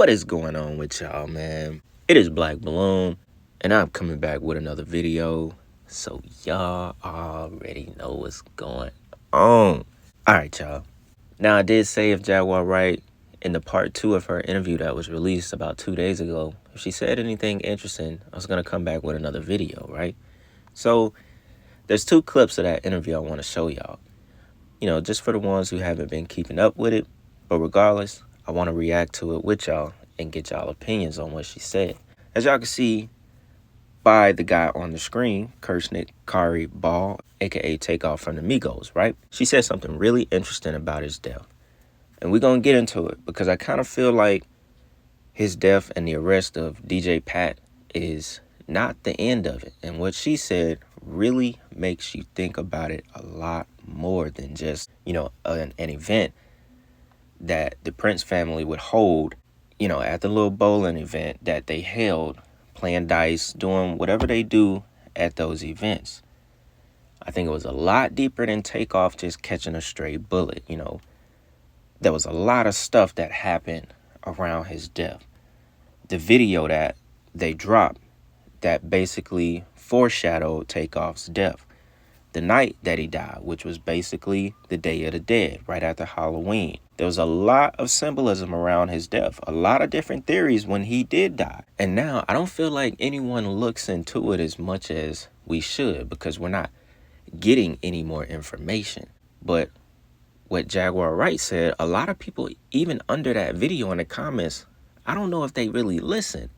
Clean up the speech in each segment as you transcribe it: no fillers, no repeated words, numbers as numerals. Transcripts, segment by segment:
What is going on with y'all, man? It is Black Balloon, and I'm coming back with another video, so y'all already know what's going on. Alright, y'all. Now, I did say if Jaguar Wright, in the part 2 of her interview that was released about 2 days ago, if she said anything interesting, I was going to come back with another video, right? So, there's 2 clips of that interview I want to show y'all. You know, just for the ones who haven't been keeping up with it. But regardless, I want to react to it with y'all and get y'all opinions on what she said. As y'all can see by the guy on the screen, Kershnick Kari Ball, aka Takeoff from the Migos, right? She said something really interesting about his death. And we're going to get into it because I kind of feel like his death and the arrest of DJ Pat is not the end of it. And what she said really makes you think about it a lot more than just, you know, an event that the Prince family would hold, you know, at the little bowling event that they held, playing dice, doing whatever they do at those events. I think it was a lot deeper than Takeoff just catching a stray bullet, you know. There was a lot of stuff that happened around his death. The video that they dropped that basically foreshadowed Takeoff's death. The night that he died, which was basically the Day of the Dead, right after Halloween. There was a lot of symbolism around his death, a lot of different theories when he did die. And now I don't feel like anyone looks into it as much as we should because we're not getting any more information. But what Jaguar Wright said, a lot of people, even under that video in the comments, I don't know if they really listen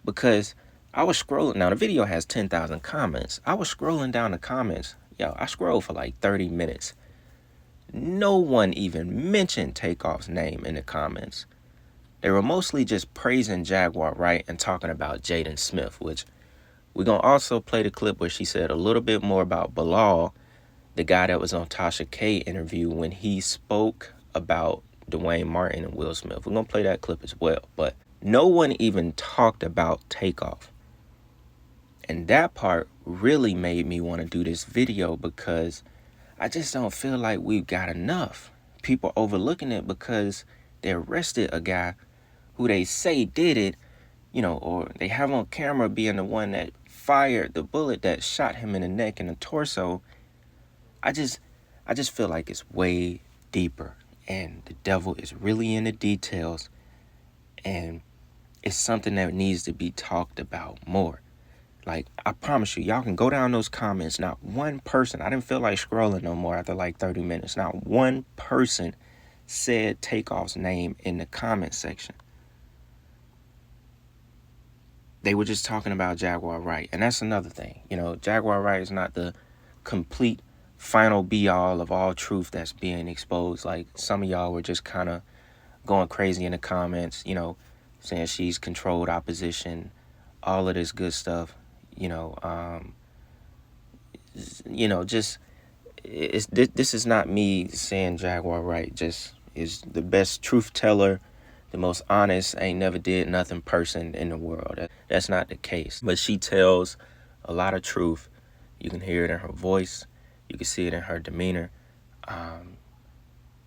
because I was scrolling. Now, the video has 10,000 comments. I was scrolling down the comments. Yo, I scrolled for like 30 minutes. No one even mentioned Takeoff's name in the comments. They were mostly just praising Jaguar Wright and talking about Jaden Smith, which we're going to also play the clip where she said a little bit more about Bilal, the guy that was on Tasha K interview when he spoke about Dwayne Martin and Will Smith. We're going to play that clip as well. But no one even talked about Takeoff. And that part really made me want to do this video because I just don't feel like we've got enough. People overlooking it because they arrested a guy who they say did it, you know, or they have on camera being the one that fired the bullet that shot him in the neck and the torso. I just feel like it's way deeper and the devil is really in the details and it's something that needs to be talked about more. Like, I promise you, y'all can go down those comments. Not one person, I didn't feel like scrolling no more after like 30 minutes. Not one person said Takeoff's name in the comment section. They were just talking about Jaguar Wright. And that's another thing. You know, Jaguar Wright is not the complete final be-all of all truth that's being exposed. Like, some of y'all were just kind of going crazy in the comments, you know, saying she's controlled opposition, all of this good stuff. You know, just this is not me saying Jaguar Wright just is the best truth teller, the most honest, ain't never did nothing person in the world. That's not the case. But she tells a lot of truth. You can hear it in her voice. You can see it in her demeanor.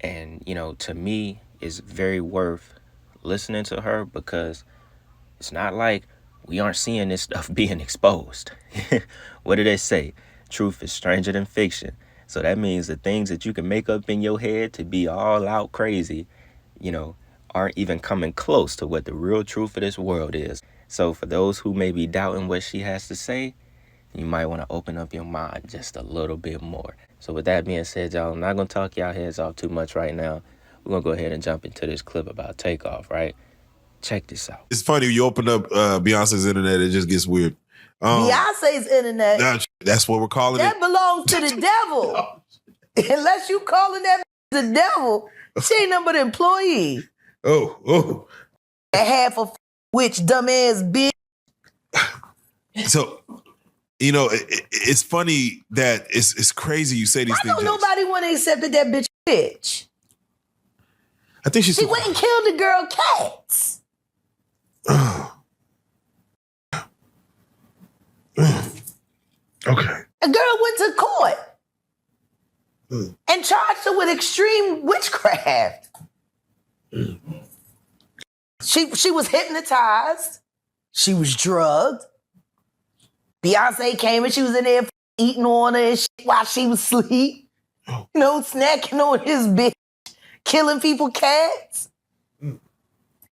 And, you know, to me, it's very worth listening to her because it's not like we aren't seeing this stuff being exposed. What do they say? Truth is stranger than fiction. So that means the things that you can make up in your head to be all out crazy, you know, aren't even coming close to what the real truth of this world is. So for those who may be doubting what she has to say, you might want to open up your mind just a little bit more. So with that being said, y'all, I'm not going to talk y'all heads off too much right now. We're going to go ahead and jump into this clip about Takeoff, right? Check this out. It's funny, you open up Beyonce's internet, it just gets weird. Beyonce's internet. That's what we're calling that it. That belongs to the devil. Unless you calling that the devil, she ain't nothing but an employee. Oh. Half of which dumbass bitch. So, you know, it's funny that it's crazy you say these things. I know nobody want to accept that bitch bitch. I think she went and killed the girl Cats. Okay. A girl went to court and charged her with extreme witchcraft. She She was hypnotized. She was drugged. Beyonce came and she was in there eating on her and shit while she was asleep. You know, snacking on his bitch, killing people cats.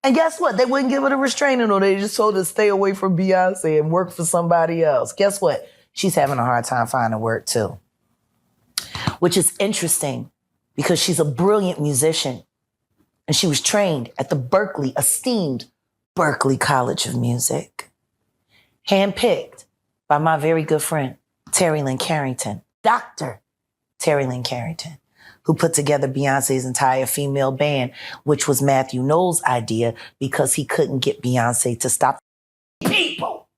And guess what? They wouldn't give her the restraining order. They just told her to stay away from Beyonce and work for somebody else. Guess what? She's having a hard time finding work too. Which is interesting because she's a brilliant musician. And she was trained at the esteemed Berklee College of Music. Handpicked by my very good friend, Tory Lanes, Dr. Tory Lanes, who put together Beyonce's entire female band, which was Matthew Knowles' idea because he couldn't get Beyonce to stop people.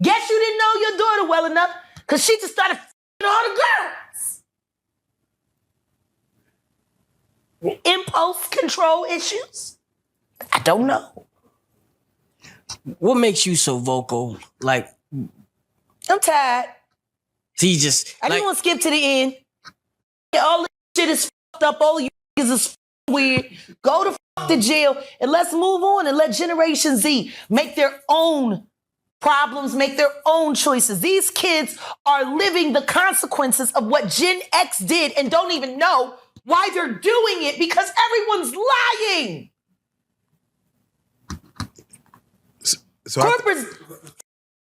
Guess you didn't know your daughter well enough because she just started all the girls. Impulse control issues? I don't know. What makes you so vocal? Like, I'm tired. he just I just want to skip to the end. All this shit is fucked up. All you niggas is weird. Go to the jail and let's move on and let Generation Z make their own problems, make their own choices. These kids are living the consequences of what Gen X did and don't even know why they're doing it because everyone's lying. So Corporate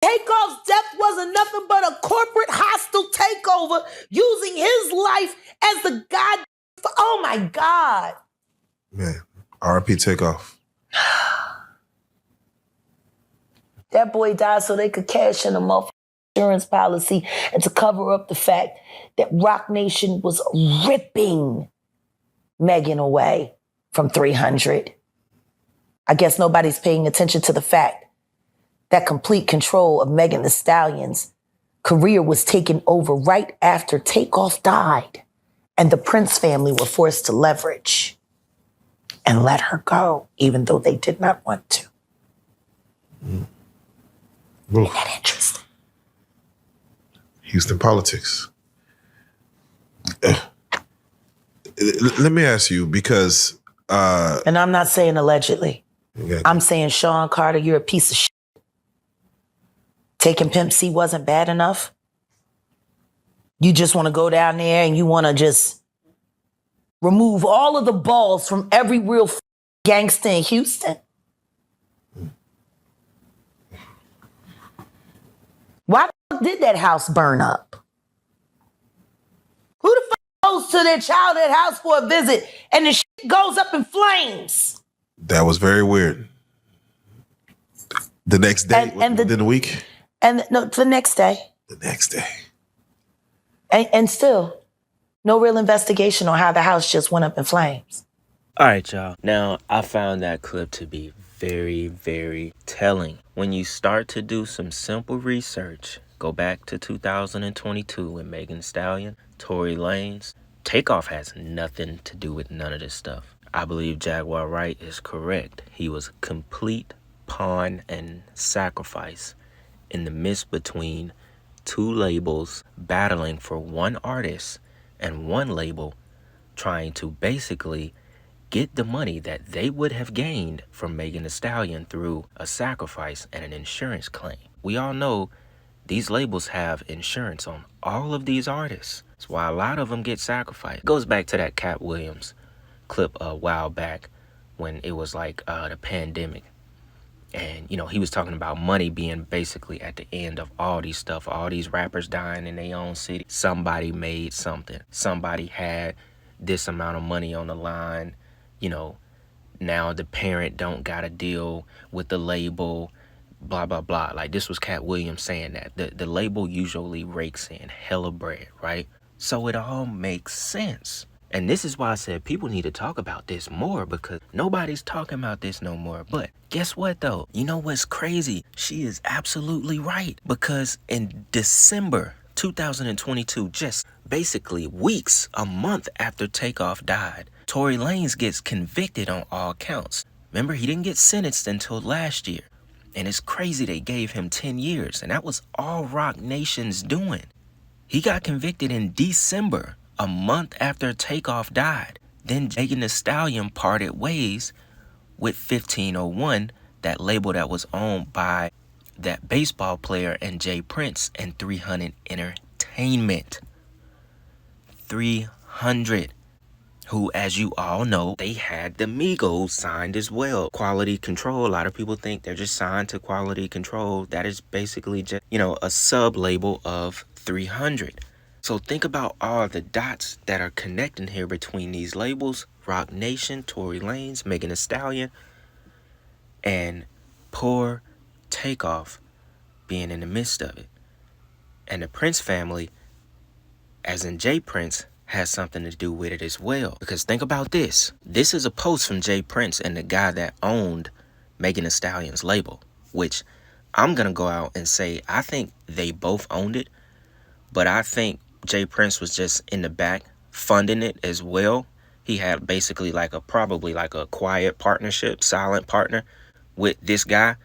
Takeoffs Death wasn't nothing but a corporate hostile takeover using his life as the god. Oh my God. man, R.I.P. Takeoff. That boy died so they could cash in a motherfucking insurance policy and to cover up the fact that Roc Nation was ripping Megan away from 300. I guess nobody's paying attention to the fact that complete control of Megan Thee Stallion's career was taken over right after Takeoff died, and the Prince family were forced to leverage and let her go, even though they did not want to. Isn't that interesting? Houston politics. Let me ask you, because And I'm not saying allegedly. I'm saying, Sean Carter, you're a piece of shit. Taking Pimp C wasn't bad enough. You just want to go down there and you want to just remove all of the balls from every real gangster in Houston. Why the fuck did that house burn up? Who the fuck goes to their childhood house for a visit and the shit goes up in flames? that was very weird. The next day, within a week? And no, the next day. The next day. And still, no real investigation on how the house just went up in flames. All right, y'all. Now, I found that clip to be very, very telling. When you start to do some simple research, go back to 2022 with Megan Thee Stallion, Tory Lanes. Takeoff has nothing to do with none of this stuff. I believe Jaguar Wright is correct. He was a complete pawn and sacrifice in the midst between two labels battling for one artist and one label trying to basically get the money that they would have gained from Megan Thee Stallion through a sacrifice and an insurance claim. We all know these labels have insurance on all of these artists. That's why a lot of them get sacrificed. It goes back to that Cat Williams clip a while back when it was like the pandemic. And, you know, he was talking about money being basically at the end of all these stuff, all these rappers dying in their own city. Somebody made something. Somebody had this amount of money on the line. You know, now the parent don't got to deal with the label, blah, blah, blah. Like, this was Cat Williams saying that. The label usually rakes in hella bread, right? So it all makes sense. And this is why I said people need to talk about this more, because nobody's talking about this no more. But guess what, though? You know what's crazy? She is absolutely right. Because in December 2022, just basically weeks, a month after Takeoff died, Tory Lanez gets convicted on all counts. Remember, he didn't get sentenced until last year. And it's crazy they gave him 10 years. And that was all Roc Nation's doing. He got convicted in December, a month after Takeoff died. Then Megan Thee Stallion parted ways with 1501, that label that was owned by that baseball player and Jay Prince and 300 Entertainment. 300. Who, as you all know, they had the Migos signed as well. Quality Control, a lot of people think they're just signed to Quality Control. That is basically just, a sub-label of 300. So think about all the dots that are connecting here between these labels. Roc Nation, Tory Lanes, Megan Thee Stallion, and poor Takeoff being in the midst of it. And the Prince family, as in Jay Prince, has something to do with it as well. Because think about this. This is a post from Jay Prince and the guy that owned Megan Thee Stallion's label, which I'm going to go out and say I think they both owned it, but I think Jay Prince was just in the back funding it as well. He had basically probably like a quiet partnership, silent partner with this guy,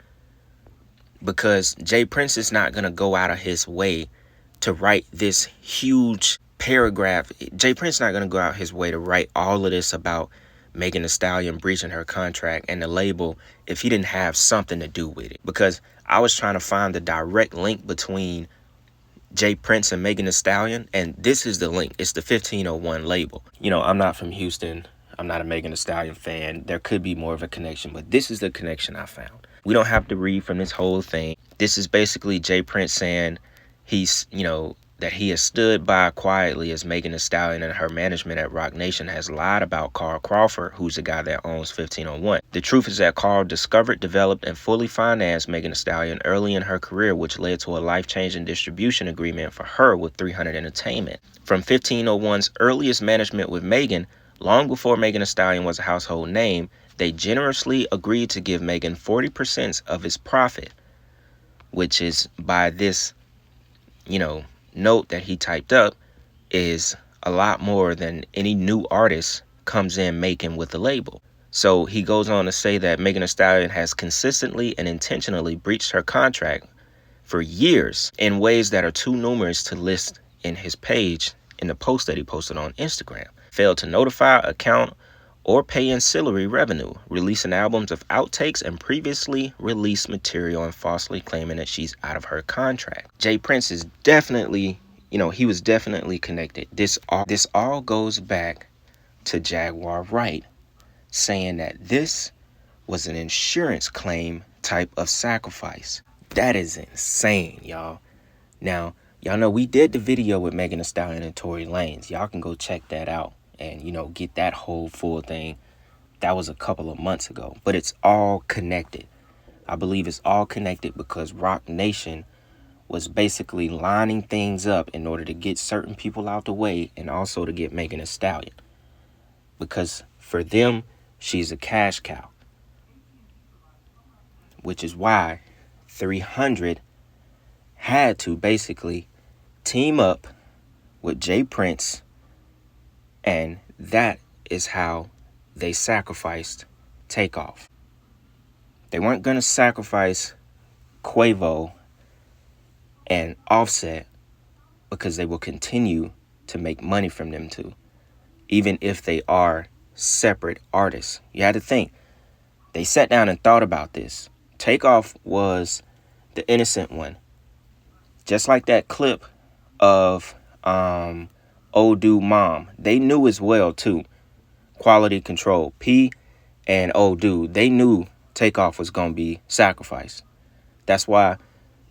because Jay Prince is not going to go out of his way to write this huge paragraph. Jay Prince not going to go out his way to write all of this about Megan Thee Stallion breaching her contract and the label if he didn't have something to do with it. Because I was trying to find the direct link between Jay Prince and Megan Thee Stallion, and this is the link. It's the 1501 label. I'm not from Houston. I'm not a Megan Thee Stallion fan. There could be more of a connection, but this is the connection I found. We don't have to read from this whole thing. This is basically Jay Prince saying he's, that he has stood by quietly as Megan Thee Stallion and her management at Roc Nation has lied about Carl Crawford, who's the guy that owns 1501. The truth is that Carl discovered, developed, and fully financed Megan Thee Stallion early in her career, which led to a life-changing distribution agreement for her with 300 Entertainment. From 1501's earliest management with Megan, long before Megan Thee Stallion was a household name, they generously agreed to give Megan 40% of his profit, which is, by this, note that he typed up, is a lot more than any new artist comes in making with the label. So he goes on to say that Megan Thee Stallion has consistently and intentionally breached her contract for years in ways that are too numerous to list in his page in the post that he posted on Instagram. Failed to notify, account, or pay ancillary revenue, releasing albums of outtakes and previously released material and falsely claiming that she's out of her contract. Jay Prince is definitely, he was definitely connected. This all goes back to Jaguar Wright saying that this was an insurance claim type of sacrifice. That is insane, y'all. Now, y'all know we did the video with Megan Thee Stallion and Tory Lanes. Y'all can go check that out and, get that whole full thing. That was a couple of months ago. But it's all connected. I believe it's all connected because Roc Nation was basically lining things up in order to get certain people out the way and also to get Megan Thee Stallion. Because for them, she's a cash cow. Which is why 300 had to basically team up with Jay Prince, and that is how they sacrificed Takeoff. They weren't going to sacrifice Quavo and Offset because they will continue to make money from them two, even if they are separate artists. You had to think. They sat down and thought about this. Takeoff was the innocent one. Just like that clip of Old Dude Mom. They knew as well, too. Quality Control. P and Old Dude. They knew Takeoff was going to be sacrificed. That's why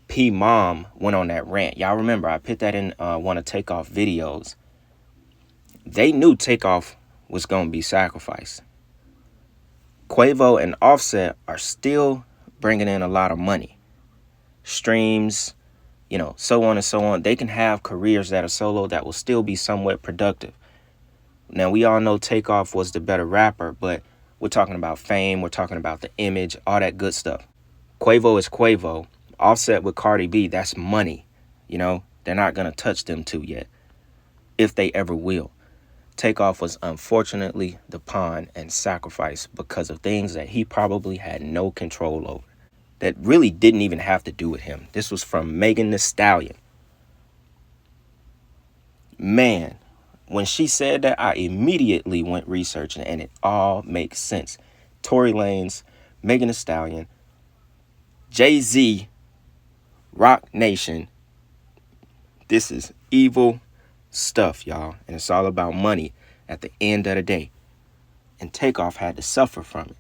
P Mom went on that rant. Y'all remember, I put that in one of Takeoff videos. They knew Takeoff was going to be sacrificed. Quavo and Offset are still bringing in a lot of money. Streams, so on and so on. They can have careers that are solo that will still be somewhat productive. Now, we all know Takeoff was the better rapper, but we're talking about fame. We're talking about the image, all that good stuff. Quavo is Quavo. Offset with Cardi B, that's money. They're not going to touch them two yet, if they ever will. Takeoff was unfortunately the pawn and sacrifice because of things that he probably had no control over, that really didn't even have to do with him. This was from Megan Thee Stallion. Man, when she said that, I immediately went researching, and it all makes sense. Tory Lanes, Megan Thee Stallion, Jay-Z, Rock Nation. This is evil stuff, y'all. And it's all about money at the end of the day. And Takeoff had to suffer from it.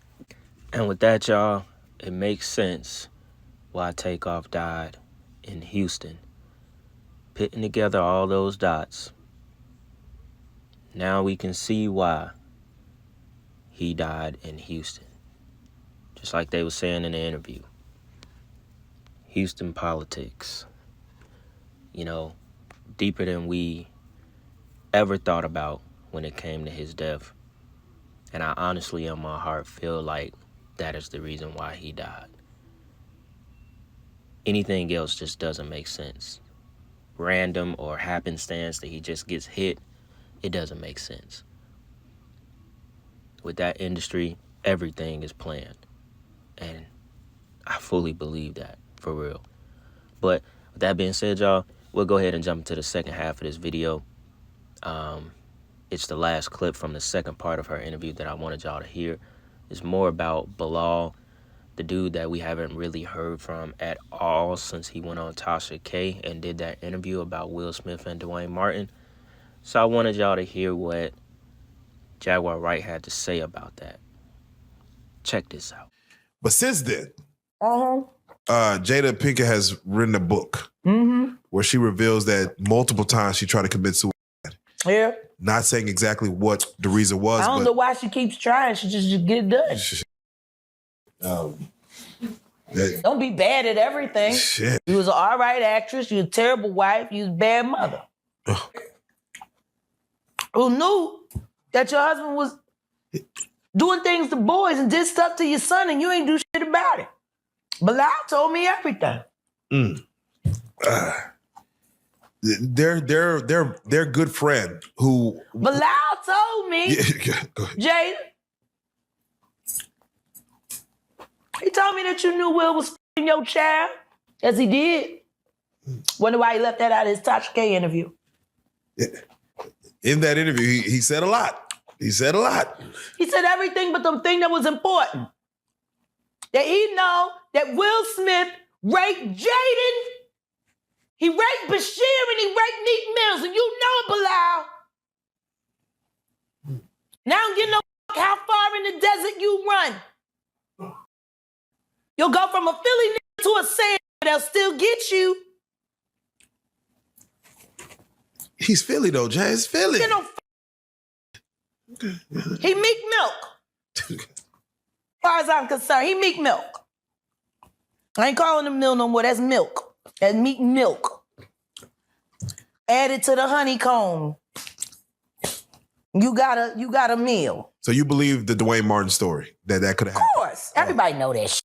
And with that, y'all, it makes sense why Takeoff died in Houston. Putting together all those dots, now we can see why he died in Houston. Just like they were saying in the interview. Houston politics. You know, deeper than we ever thought about when it came to his death. And I honestly, in my heart, feel like that is the reason why he died. Anything else just doesn't make sense. Random or happenstance that he just gets hit, it doesn't make sense. With that industry, everything is planned. And I fully believe that, for real. But with that being said, y'all, we'll go ahead and jump into the second half of this video. It's the last clip from the second part of her interview that I wanted y'all to hear. It's more about Bilal, the dude that we haven't really heard from at all since he went on Tasha K and did that interview about Will Smith and Dwayne Martin. So I wanted y'all to hear what Jaguar Wright had to say about that. Check this out. But since then, Uh-huh. Jada Pinkett has written a book where she reveals that multiple times she tried to commit suicide. Yeah. Not saying exactly what the reason was, I don't know why she keeps trying. She just get it done. Don't be bad at everything. Shit. You was an all right actress. You a terrible wife. You was a bad mother. Who knew that your husband was doing things to boys and did stuff to your son and you ain't do shit about it? Bilal told me everything. Their good friend who Bilal told me, go ahead. Jada, he told me that you knew Will was f***ing your child, as he did. Wonder why he left that out of his Tasha K interview. In that interview, he said a lot. He said a lot. He said everything but the thing that was important. That he know that Will Smith raped Jaden. He raped Bashir and he raped Meek Mills, and you know it, Bilal. Now I don't give no fuck how far in the desert you run. You'll go from a Philly nigga to a sand, they'll still get you. He's Philly though, Jay. It's Philly. You know, he Meek Milk. As far as I'm concerned, he Meek Milk. I ain't calling him Mill no more. That's milk. That's Meek Milk. Added to the honeycomb. You got a meal. So you believe the Dwayne Martin story that could have happened? Of course. Everybody know that shit.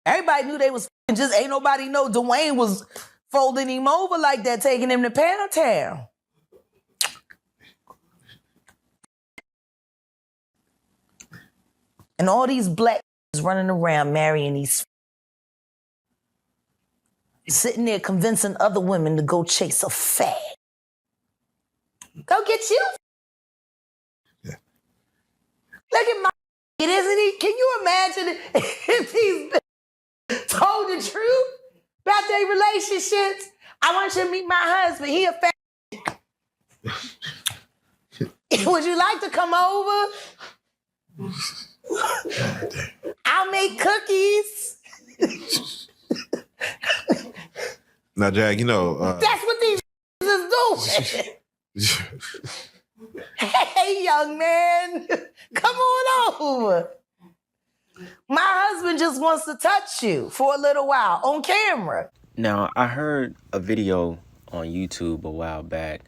Everybody knew they was f***ing, just ain't nobody know Dwayne was folding him over like that, taking him to Pound Town. And all these black running around marrying these sitting there convincing other women to go chase a fag. Go get you. Yeah. Look at my isn't he? Can you imagine if these told the truth about their relationships? I want you to meet my husband. He a fag. Would you like to come over? I'll make cookies. Now, Jag, you know... That's what these is doing. Hey, young man, come on over. My husband just wants to touch you for a little while on camera. Now, I heard a video on YouTube a while back,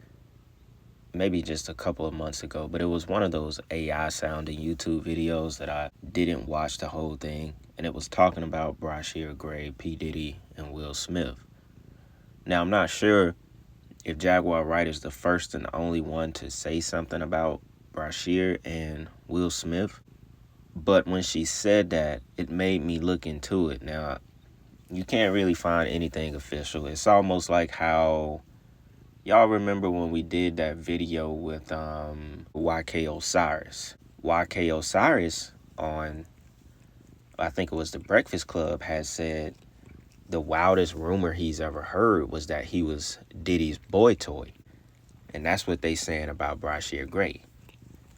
maybe just a couple of months ago, but it was one of those AI-sounding YouTube videos that I didn't watch the whole thing, and it was talking about Brashear Gray, P. Diddy, and Will Smith. Now, I'm not sure if Jaguar Wright is the first and only one to say something about Brashear and Will Smith, but when she said that, it made me look into it. Now, you can't really find anything official. It's almost like how y'all remember when we did that video with YK Osiris, YK Osiris on, I think it was the Breakfast Club, has said the wildest rumor he's ever heard was that he was Diddy's boy toy. And that's what they saying about Brashear Gray,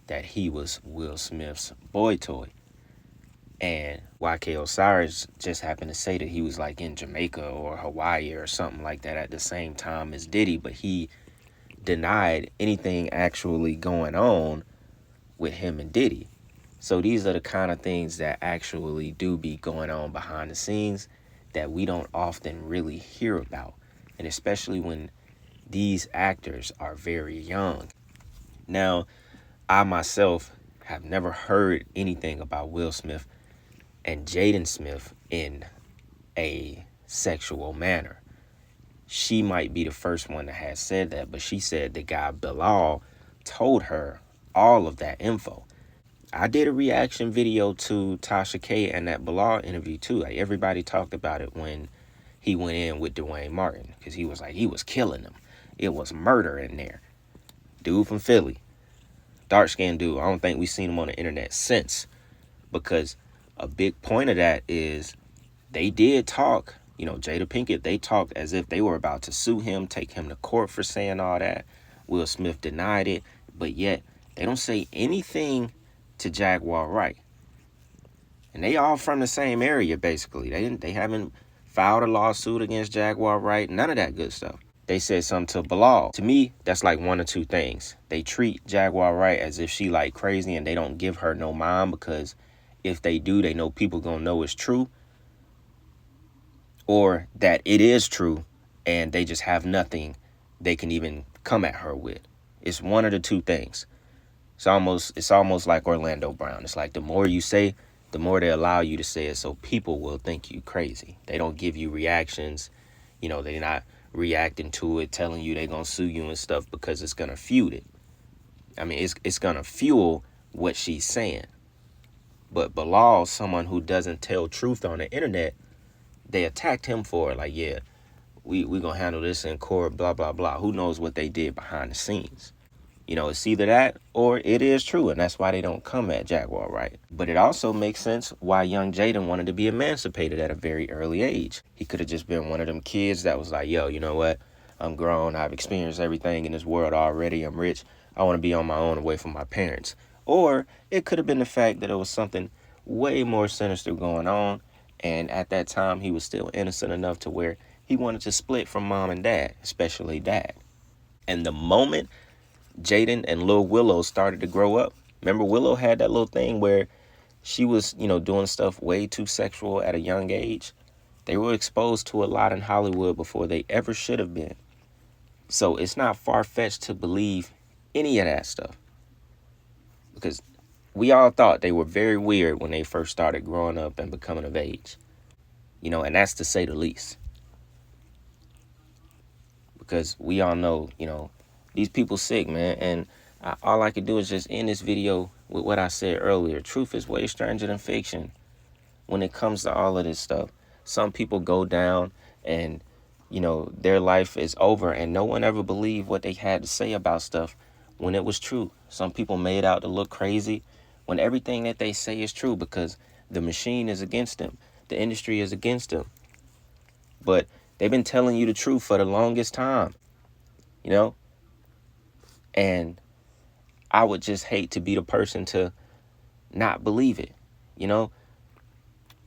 that he was Will Smith's boy toy. And YK Osiris just happened to say that he was like in Jamaica or Hawaii or something like that at the same time as Diddy, but he denied anything actually going on with him and Diddy. So these are the kind of things that actually do be going on behind the scenes that we don't often really hear about. And especially when these actors are very young. Now, I myself have never heard anything about Will Smith and Jaden Smith in a sexual manner. She might be the first one that has said that, but she said the guy Bilal told her all of that info. I did a reaction video to Tasha K and that Bilal interview too. Like, everybody talked about it when he went in with Dwayne Martin, because he was like, he was killing them. It was murder in there. Dude from Philly. Dark-skinned dude. I don't think we've seen him on the internet since, because a big point of that is they did talk, you know, Jada Pinkett, they talked as if they were about to sue him, take him to court for saying all that. Will Smith denied it, but yet they don't say anything to Jaguar Wright. And they all from the same area, basically. They haven't filed a lawsuit against Jaguar Wright, none of that good stuff. They said something to Bilal. To me, that's like one of two things. They treat Jaguar Wright as if she like crazy and they don't give her no mind, because if they do, they know people gonna know it's true. Or that it is true and they just have nothing they can even come at her with. It's one of the two things. It's almost like Orlando Brown. It's like the more you say, the more they allow you to say it, so people will think you crazy. They don't give you reactions. You know, they're not reacting to it, telling you they're going to sue you and stuff, because it's going to feud it. I mean, it's going to fuel what she's saying. But Bilal, someone who doesn't tell truth on the internet, they attacked him for it. Like, yeah, we going to handle this in court, blah, blah, blah. Who knows what they did behind the scenes? You know, it's either that or it is true, and that's why they don't come at Jaguar Wright. But it also makes sense why young Jaden wanted to be emancipated at a very early age. He could have just been one of them kids that was like, yo, you know what? I'm grown. I've experienced everything in this world already. I'm rich. I want to be on my own away from my parents. Or it could have been the fact that it was something way more sinister going on, and at that time he was still innocent enough to where he wanted to split from mom and dad, especially dad. And the moment Jaden and Lil Willow started to grow up. Remember, Willow had that little thing where she was, you know, doing stuff way too sexual at a young age. They were exposed to a lot in Hollywood before they ever should have been. So it's not far-fetched to believe any of that stuff, because we all thought they were very weird when they first started growing up and becoming of age. You know, and that's to say the least. Because we all know, you know, these people sick, man. And all I could do is just end this video with what I said earlier. Truth is way stranger than fiction when it comes to all of this stuff. Some people go down and, you know, their life is over and no one ever believed what they had to say about stuff when it was true. Some people made out to look crazy when everything that they say is true, because the machine is against them. The industry is against them. But they've been telling you the truth for the longest time, you know? And I would just hate to be the person to not believe it, you know?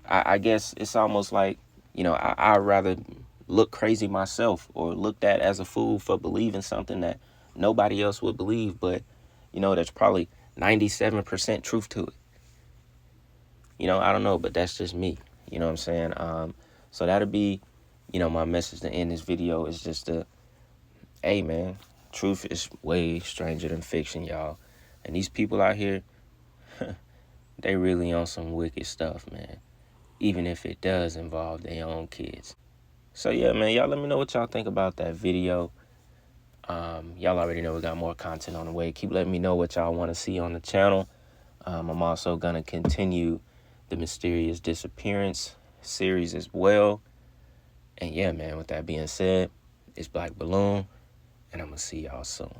I guess it's almost like, you know, I'd rather look crazy myself or looked at as a fool for believing something that nobody else would believe, but, you know, there's probably 97% truth to it. You know, I don't know, but that's just me. You know what I'm saying? So that'll be, you know, my message to end this video is just to, hey, man, truth is way stranger than fiction, y'all. And these people out here, they really on some wicked stuff, man. Even if it does involve their own kids. So, yeah, man, y'all let me know what y'all think about that video. Y'all already know we got more content on the way. Keep letting me know what y'all want to see on the channel. I'm also going to continue the Mysterious Disappearance series as well. And, yeah, man, with that being said, it's Black Balloon, and I'm going to see y'all soon.